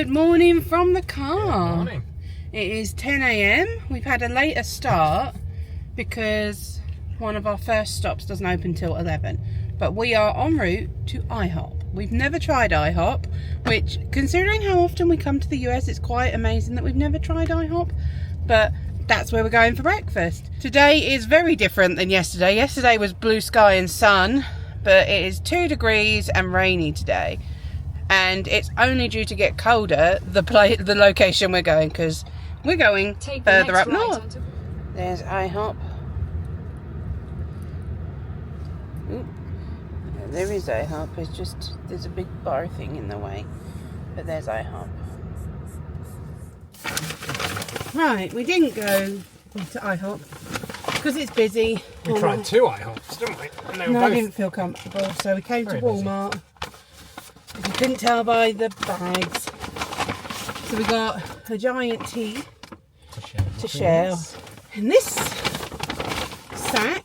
Good morning from the car. Good morning. It is 10 a.m. We've had a later start because one of our first stops doesn't open till 11. But we are en route to IHOP. We've never tried IHOP, which, considering how often we come to the US, it's quite amazing that we've never tried IHOP. But that's where we're going for breakfast. Today is very different than yesterday. Yesterday was blue sky and sun, but it is 2 degrees and rainy today. And it's only due to get colder, the location we're going, because we're going further up north. There's IHOP. Ooh. There is IHOP, it's just, there's a big bar thing in the way. But there's IHOP. Right, we didn't go to IHOP because it's busy. We tried 2 IHOPs, didn't we? And they were I didn't feel comfortable, so we came to Walmart. Busy. If you couldn't tell by the bags. So we got a giant tea to share. And this sack,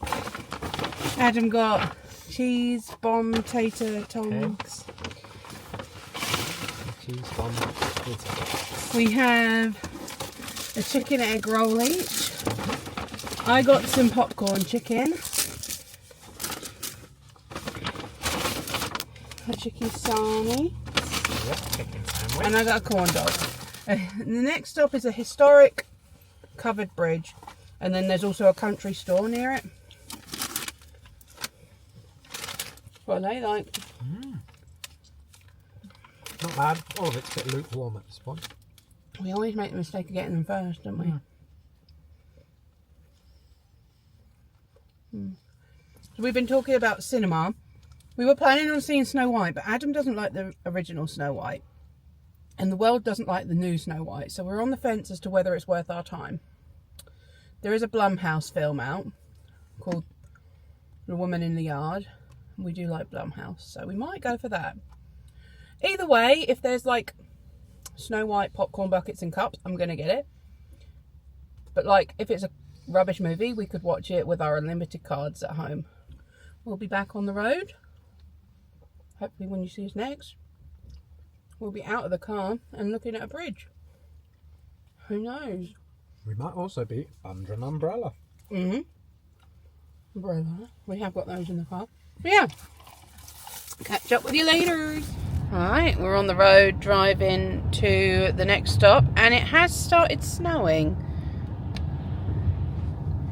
Adam got cheese, bomb, tater, tongs. Cheese, bomb, tater. We have a chicken egg roll each. I got some popcorn chicken. A chicken sarnie. Chicken sandwich. And I got a corn dog. The next stop is a historic covered bridge. And then there's also a country store near it. What are they like? Not bad. All of it's a bit lukewarm at this point. We always make the mistake of getting them first, don't we? So we've been talking about Cinemark. We were planning on seeing Snow White, but Adam doesn't like the original Snow White. And the world doesn't like the new Snow White. So we're on the fence as to whether it's worth our time. There is a Blumhouse film out called The Woman in the Yard. We do like Blumhouse, so we might go for that. Either way, if there's like Snow White popcorn buckets and cups, I'm going to get it. But like, if it's a rubbish movie, we could watch it with our unlimited cards at home. We'll be back on the road. Hopefully when you see us next, we'll be out of the car and looking at a bridge. Who knows? We might also be under an umbrella. Umbrella. We have got those in the car. But yeah. Catch up with you later. Alright, we're on the road driving to the next stop, and it has started snowing.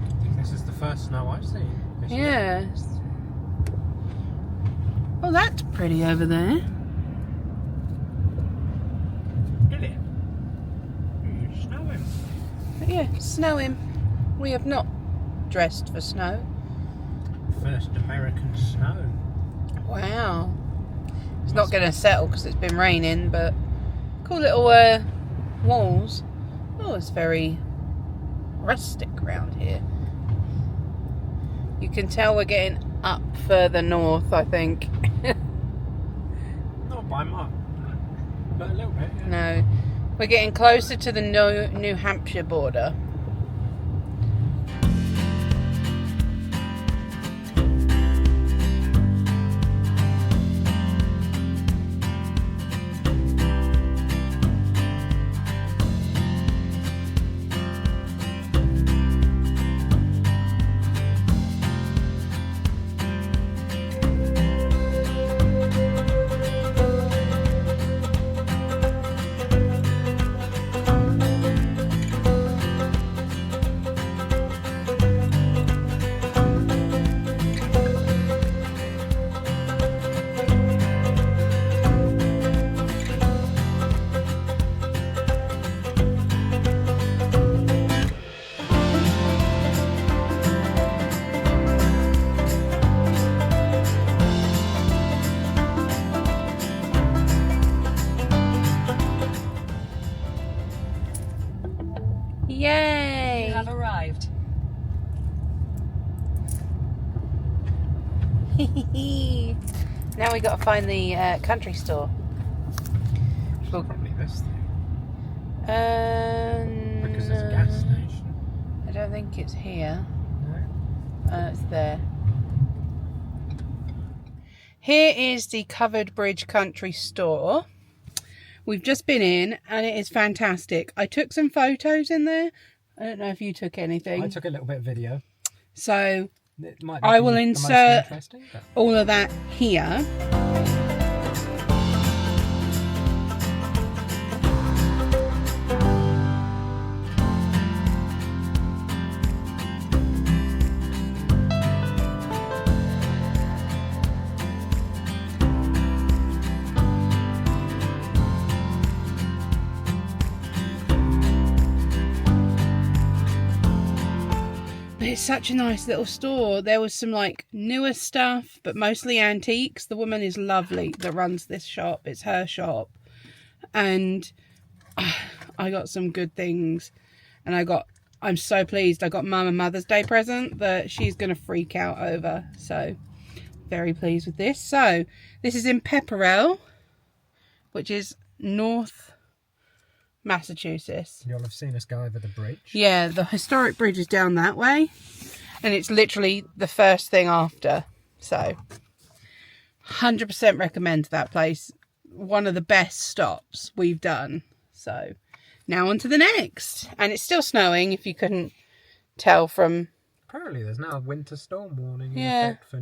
I think this is the first snow I've seen. Yes. Oh, that's pretty over there. Is it? It's snowing. But yeah, snowing. We have not dressed for snow. First American snow. Wow. It's not going to settle because it's been raining, but cool little walls. Oh, it's very rustic around here. You can tell we're getting up further north, I think. Not by much, but a little bit. Yeah. No, we're getting closer to the New Hampshire border. Yay! You have arrived. Now we got to find the country store. Probably this thing. Because No. there's a gas station. I don't think it's here. No. It's there. Here is the Covered Bridge Country Store. We've just been in and it is fantastic. I took some photos in there. I don't know if you took anything. I took a little bit of video. So It might I not will be the most insert interesting, but all of that here. But it's such a nice little store. There was some like newer stuff, but mostly antiques. The woman is lovely that runs this shop. It's her shop. And I got some good things. And I'm so pleased. I got Mum a Mother's Day present that she's going to freak out over. So, very pleased with this. So, this is in Pepperell, which is North Massachusetts. you'll have seen us go over the bridge. Yeah, the historic bridge is down that way. And it's literally the first thing after. So, 100% recommend that place. One of the best stops we've done. So, now on to the next. And it's still snowing, if you couldn't tell from... Apparently there's now a winter storm warning in Yeah. effect for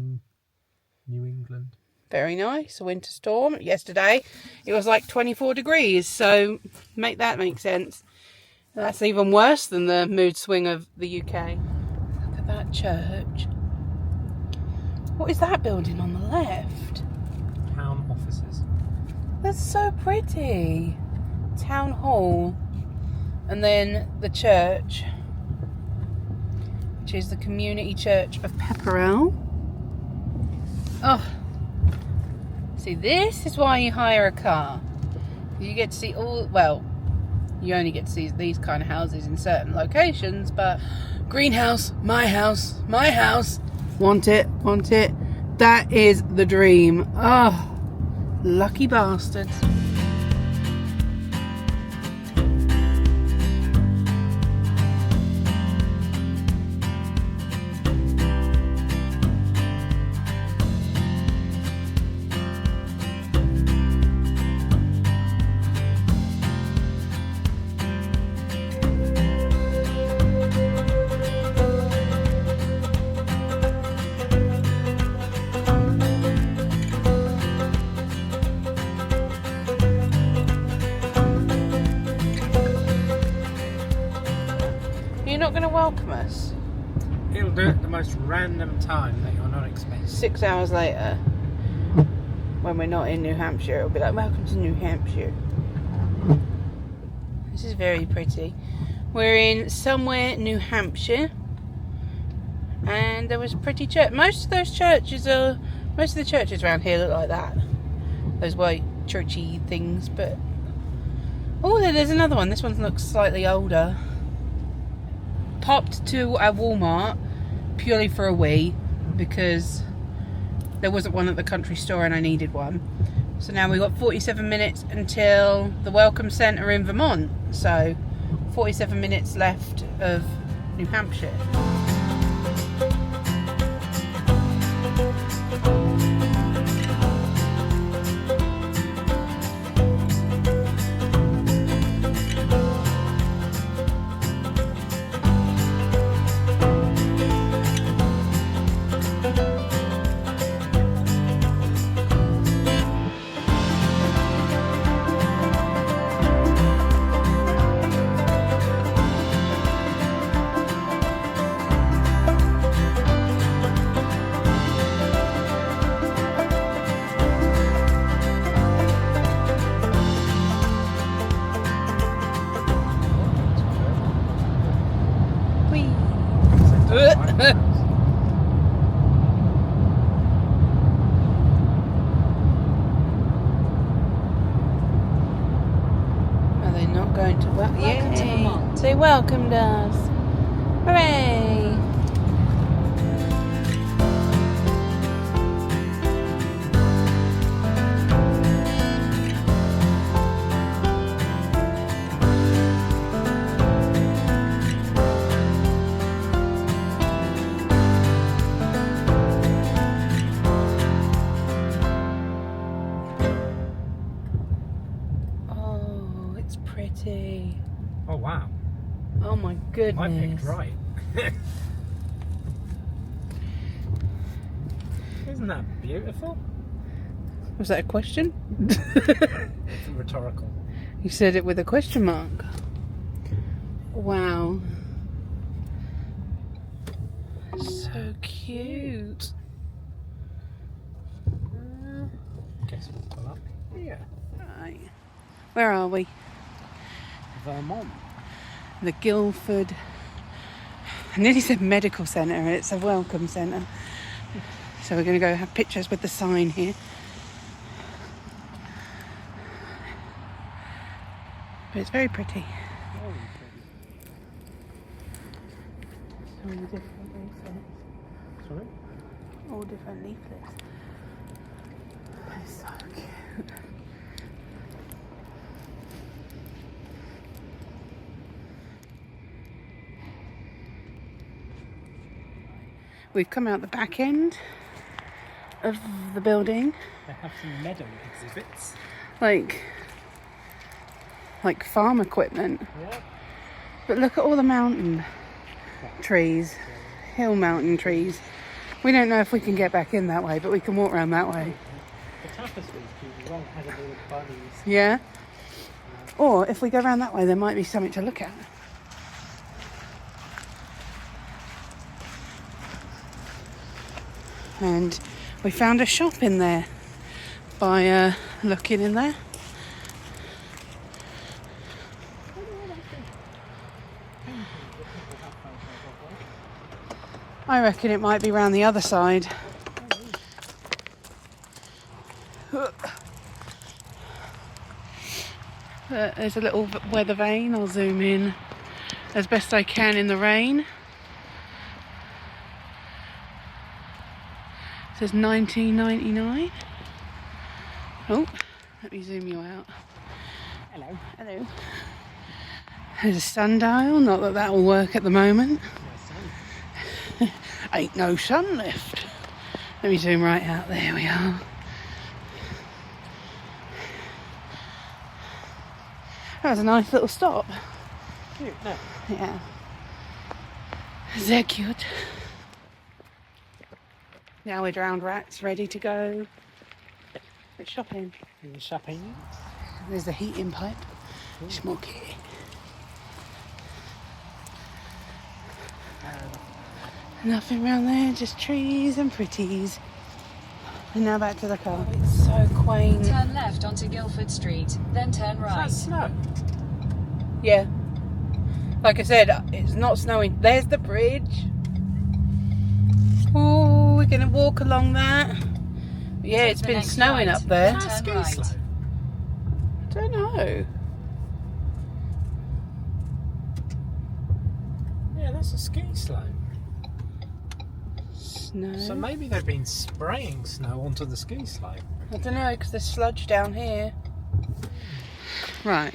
New England. Very nice. A winter storm. Yesterday, it was like 24 degrees. So, make that make sense. That's even worse than the mood swing of the UK. Look at that church. What is that building on the left? Town offices. That's so pretty. Town Hall. And then the church, which is the Community Church of Pepperell. Oh. See, this is why you hire a car. You get to see you only get to see these kind of houses in certain locations, but greenhouse, my house, my house. Want it, want it. That is the dream. Oh, lucky bastards. You're not going to welcome us? It'll do it at the most random time that you're not expecting. 6 hours later, when we're not in New Hampshire, it'll be like, welcome to New Hampshire. This is very pretty. We're in somewhere New Hampshire, and there was a pretty church. Most of the churches around here look like that. Those white churchy things, but oh, there's another one. This one looks slightly older. Popped to a Walmart purely for a wee because there wasn't one at the country store and I needed one. So now we've got 47 minutes until the Welcome Centre in Vermont. So 47 minutes left of New Hampshire. Are they not going to welcome? Welcome to Vermont. They welcomed us. Hooray! Oh wow. Oh my goodness. I picked right. Isn't that beautiful? Was that a question? It's rhetorical. You said it with a question mark. Wow. So cute. Guess we'll pull up here. Right. Where are we? Vermont. The Guildford. I nearly said medical centre. It's a welcome centre. So we're going to go have pictures with the sign here. But it's very pretty. So many different leaflets. Sorry? All different leaflets. It's so cute. We've come out the back end of the building. They have some meadow exhibits. Like farm equipment. Yeah. But look at all the mountain trees, hill mountain trees. We don't know if we can get back in that way, but we can walk around that way. The tapestry's cute as well, has a little bunnies. Yeah? Or if we go around that way, there might be something to look at. And we found a shop in there by looking in there. I reckon it might be round the other side. There's a little weather vane. I'll zoom in as best I can in the rain. It says 1999. Oh, let me zoom you out. Hello. Hello. There's a sundial. Not that that'll work at the moment. Ain't no sun left. Let me zoom right out. There we are. That was a nice little stop. Cute, no? Yeah. They're cute. Now we're drowned rats, ready to go. We're shopping. In the shopping. There's the heating pipe. Smoky. Nothing around there, just trees and pretties. And now back to the car. It's so quaint. Turn left onto Guildford Street, then turn right. Is that snow? Yeah. Like I said, it's not snowing. There's the bridge. Oh, we're going to walk along that. Yeah, it's been snowing up there. Is that a ski right. slope? I don't know. Yeah, that's a ski slope. Snow. So maybe they've been spraying snow onto the ski slope. I don't know, because there's sludge down here. Right.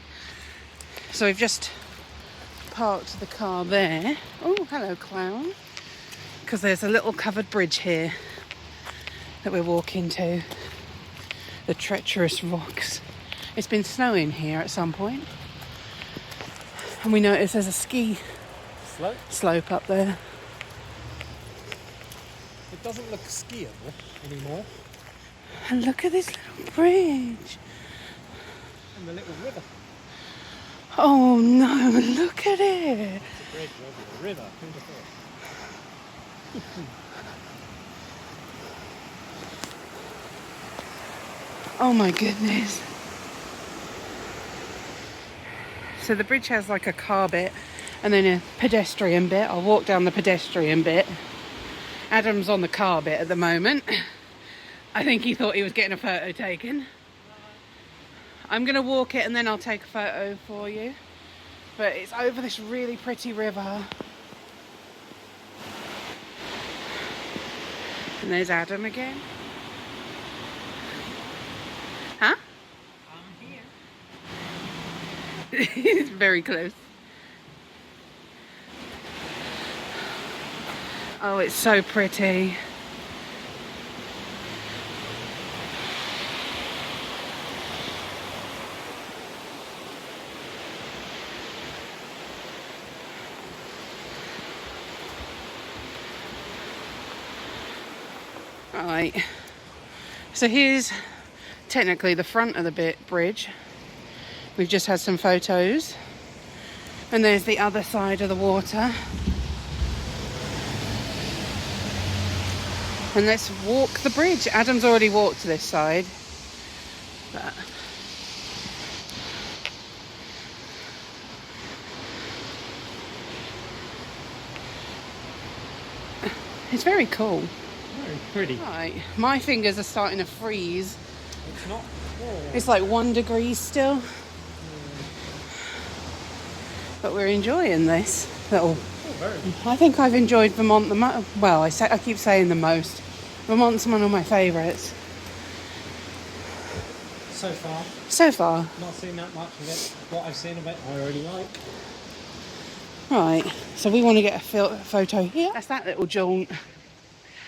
So we've just parked the car there. Oh, hello, clown. Because there's a little covered bridge here that we're walking to. The treacherous rocks. It's been snowing here at some point. And we notice there's a ski slope up there. It doesn't look skiable anymore. And look at this little bridge. And the little river. Oh no, look at it. It's a bridge over the river. Who'd have thought? Oh my goodness. So the bridge has like a car bit and then a pedestrian bit. I'll walk down the pedestrian bit. Adam's on the car bit at the moment. I think he thought he was getting a photo taken. I'm going to walk it and then I'll take a photo for you. But it's over this really pretty river. And there's Adam again. Huh? I'm here. He's very close. Oh, it's so pretty. Right. So here's technically the front of the bridge. We've just had some photos. And there's the other side of the water. And let's walk the bridge. Adam's already walked to this side. But it's very cool. Very pretty. Right. My fingers are starting to freeze. It's not cold. It's like 1 degree still. But we're enjoying this little. I think I've enjoyed Vermont the most. Well, I keep saying the most. Vermont's one of my favourites. So far. So far. Not seen that much of it. What I've seen of it, I already like. Right, so we want to get a photo here. That's that little jaunt.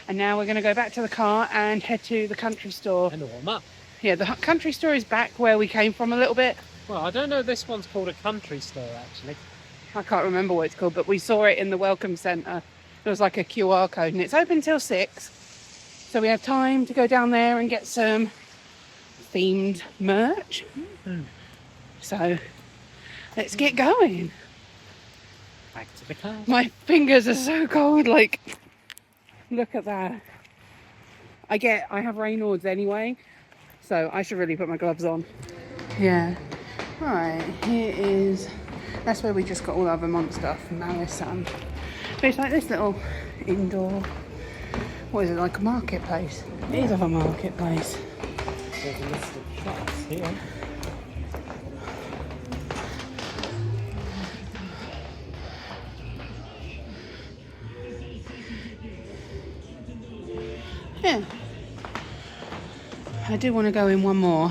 And now we're going to go back to the car and head to the country store. And warm up. Yeah, the country store is back where we came from a little bit. Well, I don't know if this one's called a country store, actually. I can't remember what it's called, but we saw it in the welcome centre. It was like a QR code, and it's open till 6. So we have time to go down there and get some themed merch. So let's get going. Back to the car. My fingers are so cold, like, look at that. I have Raynaud's anyway, so I should really put my gloves on. Yeah. Right, here is, that's where we just got all our Vermont stuff, Malice and, but it's like this little indoor, what is it, like a marketplace? It is of a marketplace. There's a list of shops here. Yeah. I do want to go in one more.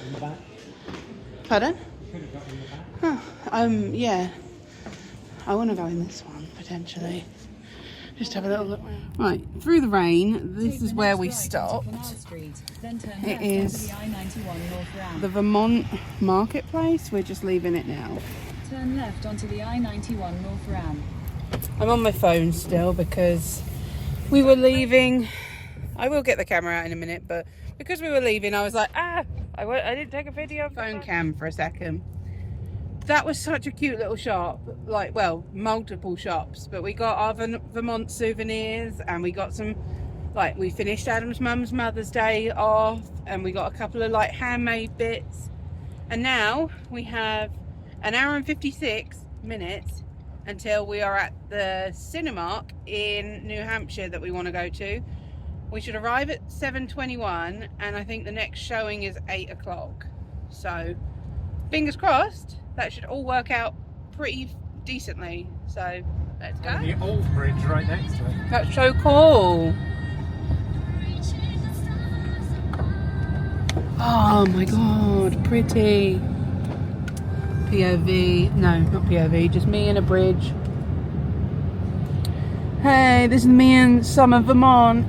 In the back. Pardon? Could have got in the back. Oh, yeah. I want to go in this one, potentially. Just have a little look. Right, through the rain, this is where we stopped. It is the Vermont Marketplace. We're just leaving it now. Turn left onto the I-91 North Ram. I'm on my phone still because we were leaving. I will get the camera out in a minute, but because we were leaving, I was like, I didn't take a video. Phone cam for a second. That was such a cute little shop, like, well, multiple shops, but we got our Vermont souvenirs, and we got some, like, we finished Adam's mum's Mother's Day off, and we got a couple of, like, handmade bits, and now we have an hour and 56 minutes until we are at the Cinemark in New Hampshire that we want to go to. We should arrive at 7:21, and I think the next showing is 8 o'clock, so fingers crossed. That should all work out pretty decently. So let's go. And the old bridge right next to it. That's so cool. Oh my god, pretty. POV. No, not POV, just me and a bridge. Hey, this is me and Summer Vermont.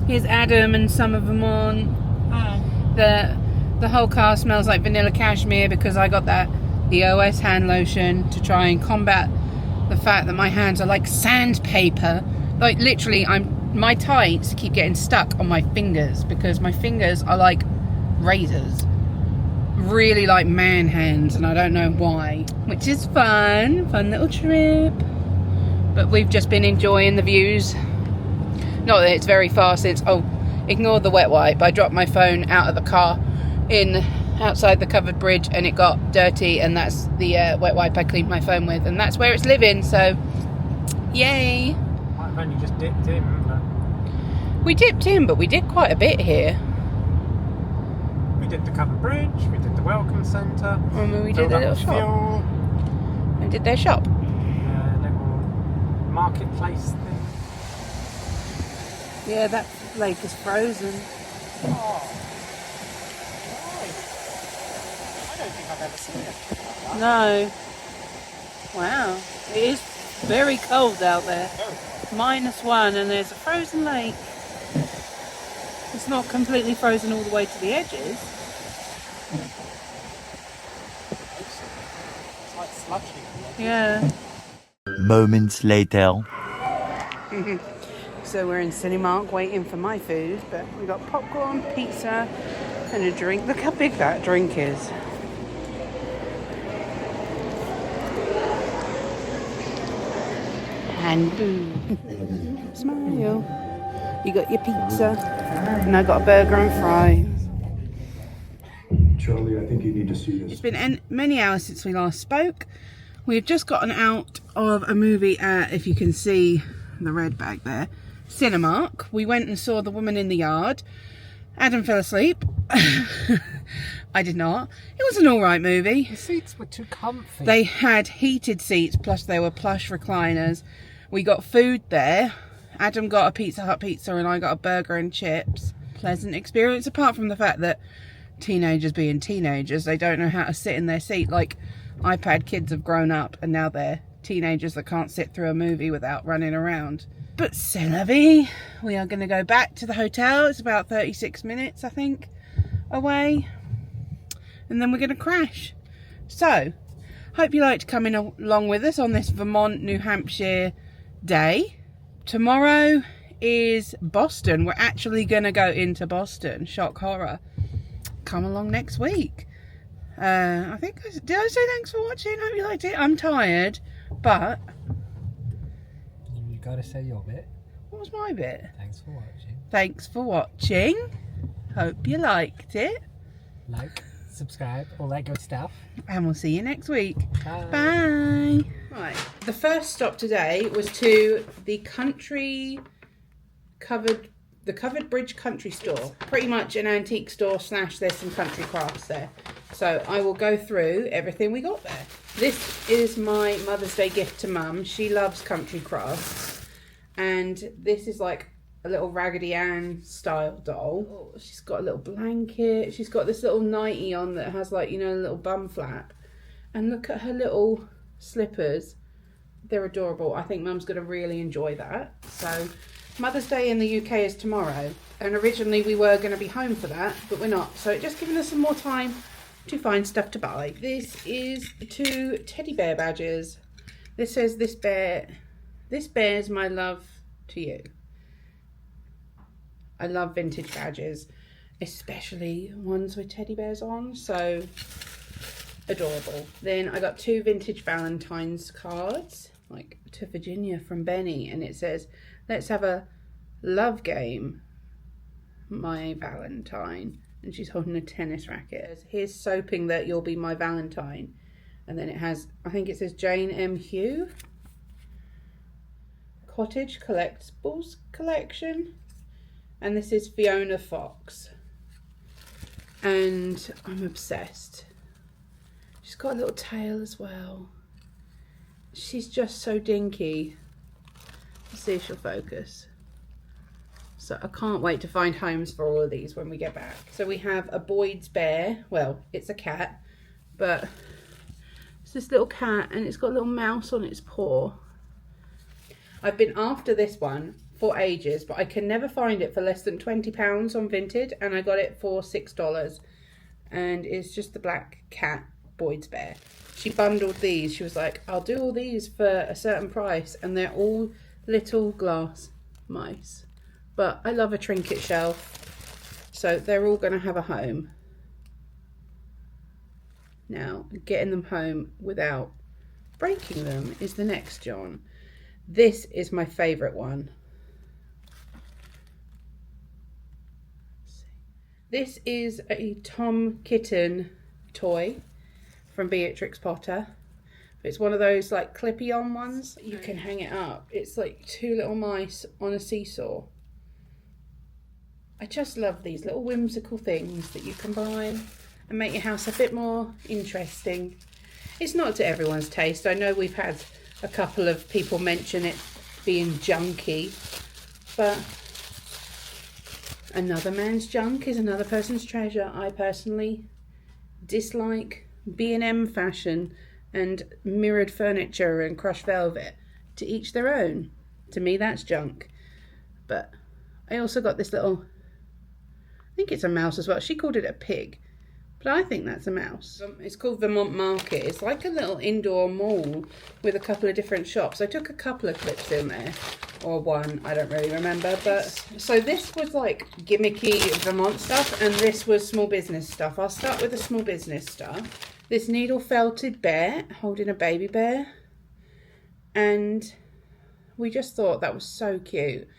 Here's Adam and Summer Vermont. The whole car smells like vanilla cashmere because I got that EOS hand lotion to try and combat the fact that my hands are like sandpaper. Like literally, my tights keep getting stuck on my fingers because my fingers are like razors. Really like man hands, and I don't know why. Which is fun little trip. But we've just been enjoying the views. Not that it's very far since, ignore the wet wipe. I dropped my phone out of the car outside the covered bridge and it got dirty, and that's the wet wipe I cleaned my phone with, and that's where it's living, so yay. I've only just dipped in, but we dipped in, but we did quite a bit here. We did the covered bridge, we did the welcome centre, And we did a little shop fuel, and did their shop. little marketplace thing. Yeah, that lake is frozen. Oh, I don't think I've ever seen it. No. Wow, it is very cold out there. -1, and there's a frozen lake. It's not completely frozen all the way to the edges. It's like slushy. Yeah. Moments later. So we're in Cinemark waiting for my food, but we got popcorn, pizza, and a drink. Look how big that drink is. And boom. Smile. You got your pizza, and I got a burger and fries. Charlie, I think you need to see this. It's been many hours since we last spoke. We've just gotten out of a movie at, if you can see the red bag there, Cinemark. We went and saw The Woman in the Yard. Adam fell asleep. I did not. It was an alright movie. The seats were too comfy. They had heated seats, plus they were plush recliners. We got food there. Adam got a Pizza Hut pizza and I got a burger and chips. Pleasant experience, apart from the fact that teenagers being teenagers, they don't know how to sit in their seat. Like, iPad kids have grown up and now they're teenagers that can't sit through a movie without running around. But c'est la vie. We are going to go back to the hotel. It's about 36 minutes, I think, away. And then we're going to crash. So, hope you like to come in along with us on this Vermont, New Hampshire day. Tomorrow is Boston. We're actually going to go into Boston. Shock horror. Come along next week. Did I say thanks for watching? Hope you liked it. I'm tired, but You gotta say your bit. what was my bit? Thanks for watching. Thanks for watching. Hope you liked it, Like, subscribe, all that good stuff. and we'll see you next week. Bye. Bye. Right. The first stop today was to the Covered Bridge Country Store. Pretty much an antique store / there's some country crafts there. So I will go through everything we got there. This is my Mother's Day gift to Mum. She loves country crafts. And this is like a little Raggedy Ann style doll. Oh, she's got a little blanket. She's got this little nightie on that has like, you know, a little bum flap. And look at her little slippers. They're adorable. I think Mum's going to really enjoy that. So Mother's Day in the UK is tomorrow. And originally we were going to be home for that, but we're not. So it's just giving us some more time to find stuff to buy. This is 2 teddy bear badges. This says, this bears my love to you. I love vintage badges, especially ones with teddy bears on, so adorable. Then I got 2 vintage Valentine's cards, like to Virginia from Benny, and it says, let's have a love game, my Valentine. And she's holding a tennis racket. Here's soaping that you'll be my Valentine. And then it has, I think it says Jane M. Hugh. Cottage Collectibles Collection. And this is Fiona Fox. And I'm obsessed. She's got a little tail as well. She's just so dinky. Let's see if she'll focus. So I can't wait to find homes for all of these when we get back. So we have a Boyd's bear. Well, it's a cat, but it's this little cat and it's got a little mouse on its paw. I've been after this one for ages, but I can never find it for less than £20 on Vinted, and I got it for $6. And it's just the black cat, Boyd's bear. She bundled these. She was like, I'll do all these for a certain price, and they're all little glass mice. But I love a trinket shelf, so they're all going to have a home. Now, getting them home without breaking them is the next John. This is my favourite one. This is a Tom Kitten toy from Beatrix Potter. It's one of those like clippy on ones. You can hang it up. It's like 2 little mice on a seesaw. I just love these little whimsical things that you can buy and make your house a bit more interesting. It's not to everyone's taste. I know we've had a couple of people mention it being junky, but another man's junk is another person's treasure. I personally dislike B&M fashion and mirrored furniture and crushed velvet. To each their own. To me, that's junk. But I also got this little, I think it's a mouse as well. She called it a pig. But I think that's a mouse. It's called Vermont Market. It's like a little indoor mall with a couple of different shops. I took a couple of clips in there, or one, I don't really remember. But so this was like gimmicky Vermont stuff, and this was small business stuff. I'll start with the small business stuff. This needle felted bear holding a baby bear, and we just thought that was so cute.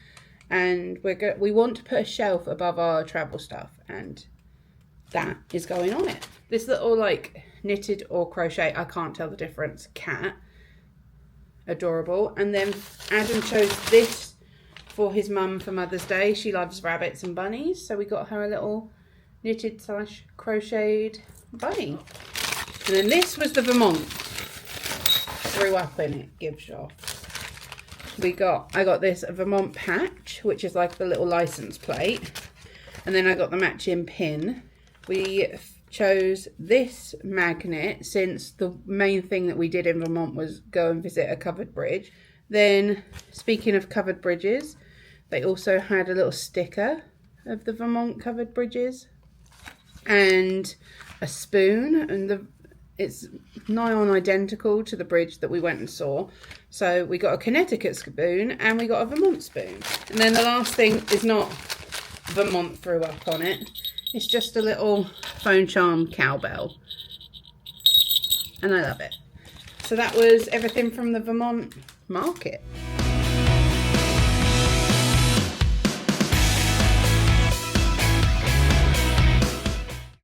And we want to put a shelf above our travel stuff, and that is going on it. This little like knitted or crochet, I can't tell the difference, cat, adorable. And then Adam chose this for his mum for Mother's Day. She loves rabbits and bunnies, so we got her a little knitted / crocheted bunny. And then this was the Vermont. Threw up in it, gift shop. I got this Vermont patch, which is like the little license plate. And then I got the matching pin. We chose this magnet since the main thing that we did in Vermont was go and visit a covered bridge. Then, speaking of covered bridges, they also had a little sticker of the Vermont covered bridges and a spoon, and it's nigh on identical to the bridge that we went and saw. So we got a Connecticut spoon and we got a Vermont spoon. And then the last thing is not Vermont threw up on it. It's just a little phone charm cowbell. And I love it. So that was everything from the Vermont market.